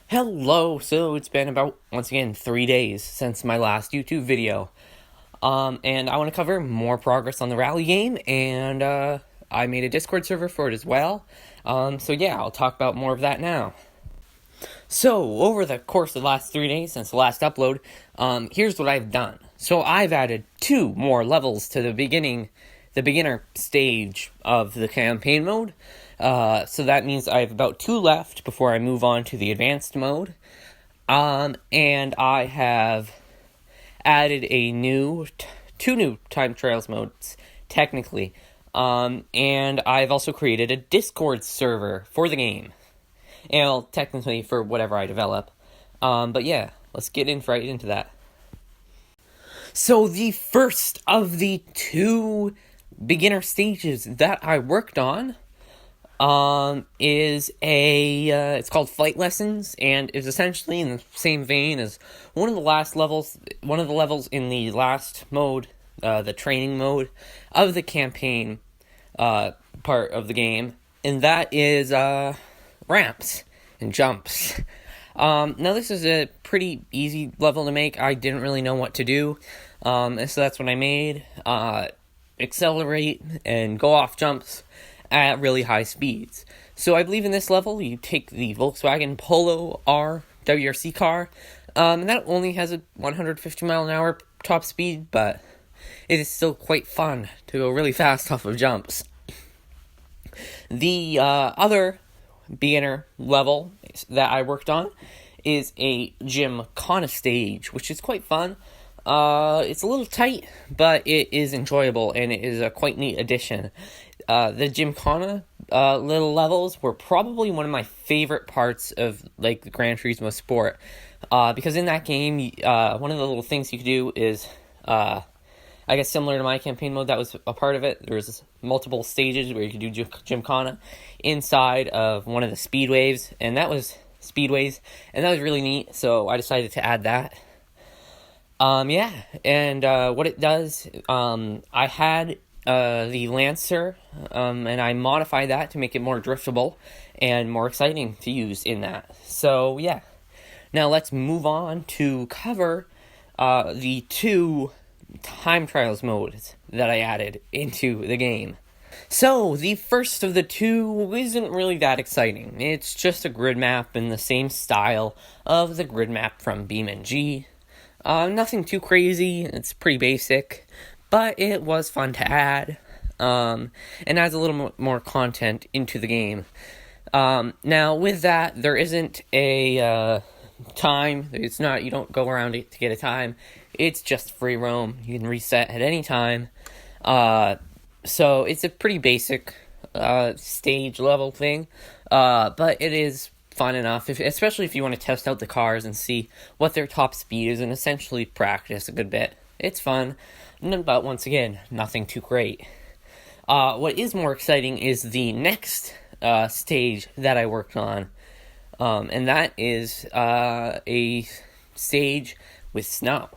Hello, so it's been about, once again, 3 days since my last YouTube video. And I want to cover more progress on the rally game, and I made a Discord server for it as well. So yeah, I'll talk about more of that now. So, over the course of the last 3 days since the last upload, here's what I've done. So I've added 2 more levels to the beginner stage of the campaign mode. So that means I have about 2 left before I move on to the advanced mode. And I have added two new time trials modes, technically. And I've also created a Discord server for the game. And technically for whatever I develop. But yeah, let's get right into that. So the first of the 2 beginner stages that I worked on is it's called Flight Lessons, and is essentially in the same vein as one of the levels in the last mode, the training mode of the campaign part of the game, and that is ramps and jumps. Now this is a pretty easy level to make. I didn't really know what to do, and so that's what I made. Accelerate and go off jumps at really high speeds. So I believe in this level, you take the Volkswagen Polo R WRC car, and that only has a 150 mile an hour top speed, but it is still quite fun to go really fast off of jumps. The other beginner level that I worked on is a Gymkhana stage, which is quite fun. It's a little tight, but it is enjoyable, and it is a quite neat addition. The Gymkhana little levels were probably one of my favorite parts of like the Gran Turismo Sport, because in that game, one of the little things you could do is, I guess similar to my campaign mode that was a part of it, there's multiple stages where you could do Gymkhana inside of one of the speedways, and that was really neat, so I decided to add that. What it does, I had the Lancer, and I modified that to make it more driftable and more exciting to use in that. So, yeah. Now let's move on to cover the 2 time trials modes that I added into the game. So, the first of the 2 isn't really that exciting. It's just a grid map in the same style of the grid map from BeamNG. Nothing too crazy, it's pretty basic, but it was fun to add, and adds a little more content into the game. Now, with that, there isn't a time. You don't go around it to get a time. It's just free roam. You can reset at any time. So it's a pretty basic stage level thing, but it is fun enough, especially if you want to test out the cars and see what their top speed is and essentially practice a good bit. It's fun, but once again, nothing too great. What is more exciting is the next stage that I worked on, and that is a stage with snow.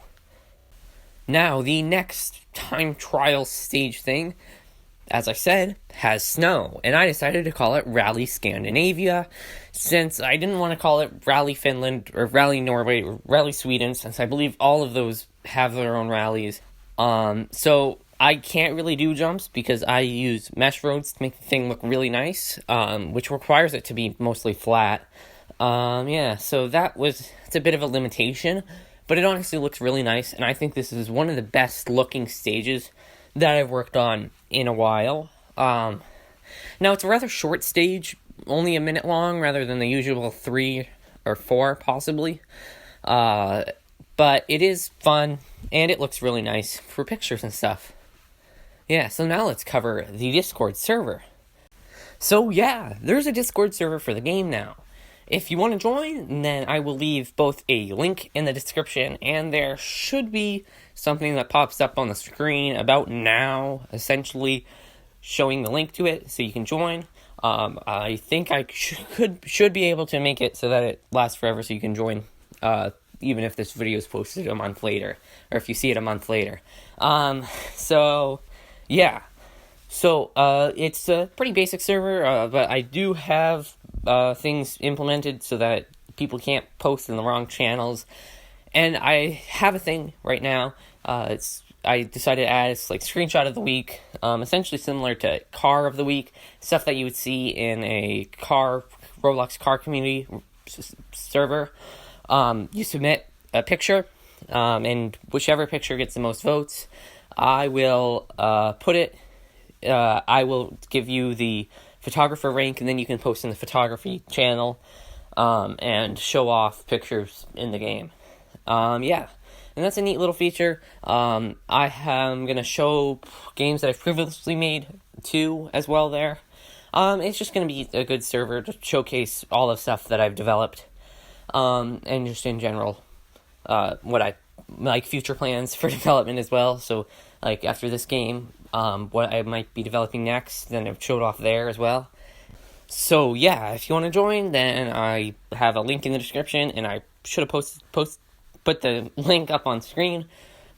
Now, the next time trial stage thing, as I said, has snow, and I decided to call it Rally Scandinavia, since I didn't want to call it Rally Finland, or Rally Norway, or Rally Sweden, since I believe all of those have their own rallies. So I can't really do jumps, because I use mesh roads to make the thing look really nice, which requires it to be mostly flat. So it's a bit of a limitation, but it honestly looks really nice, and I think this is one of the best looking stages that I've worked on in a while. Now, it's a rather short stage, only a minute long, rather than the usual 3 or 4, possibly. But it is fun, and it looks really nice for pictures and stuff. Yeah, so now let's cover the Discord server. So yeah, there's a Discord server for the game now. If you want to join, then I will leave both a link in the description, and there should be something that pops up on the screen about now, essentially showing the link to it, so you can join. I think I should be able to make it so that it lasts forever, so you can join, even if this video is posted a month later, or if you see it a month later. Yeah. So, it's a pretty basic server, but I do have things implemented so that people can't post in the wrong channels. And I have a thing right now. I decided to add like screenshot of the week, essentially similar to car of the week, stuff that you would see in a Roblox car community server. You submit a picture, and whichever picture gets the most votes, I will put it. I will give you the photographer rank, and then you can post in the photography channel, and show off pictures in the game. Yeah, and that's a neat little feature. I am going to show games that I've previously made too as well there. It's just going to be a good server to showcase all the stuff that I've developed, and just in general, what I like future plans for development as well. So like after this game, what I might be developing next, then I've showed off there as well. So yeah, if you want to join, then I have a link in the description, and I should have put the link up on screen.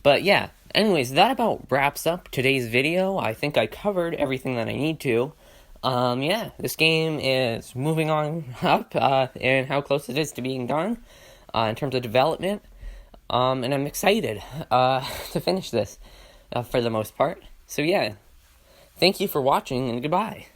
But yeah, anyways, that about wraps up today's video. I think I covered everything that I need to. Yeah, this game is moving on up, and how close it is to being done, in terms of development. And I'm excited, to finish this, for the most part. So yeah, thank you for watching, and goodbye.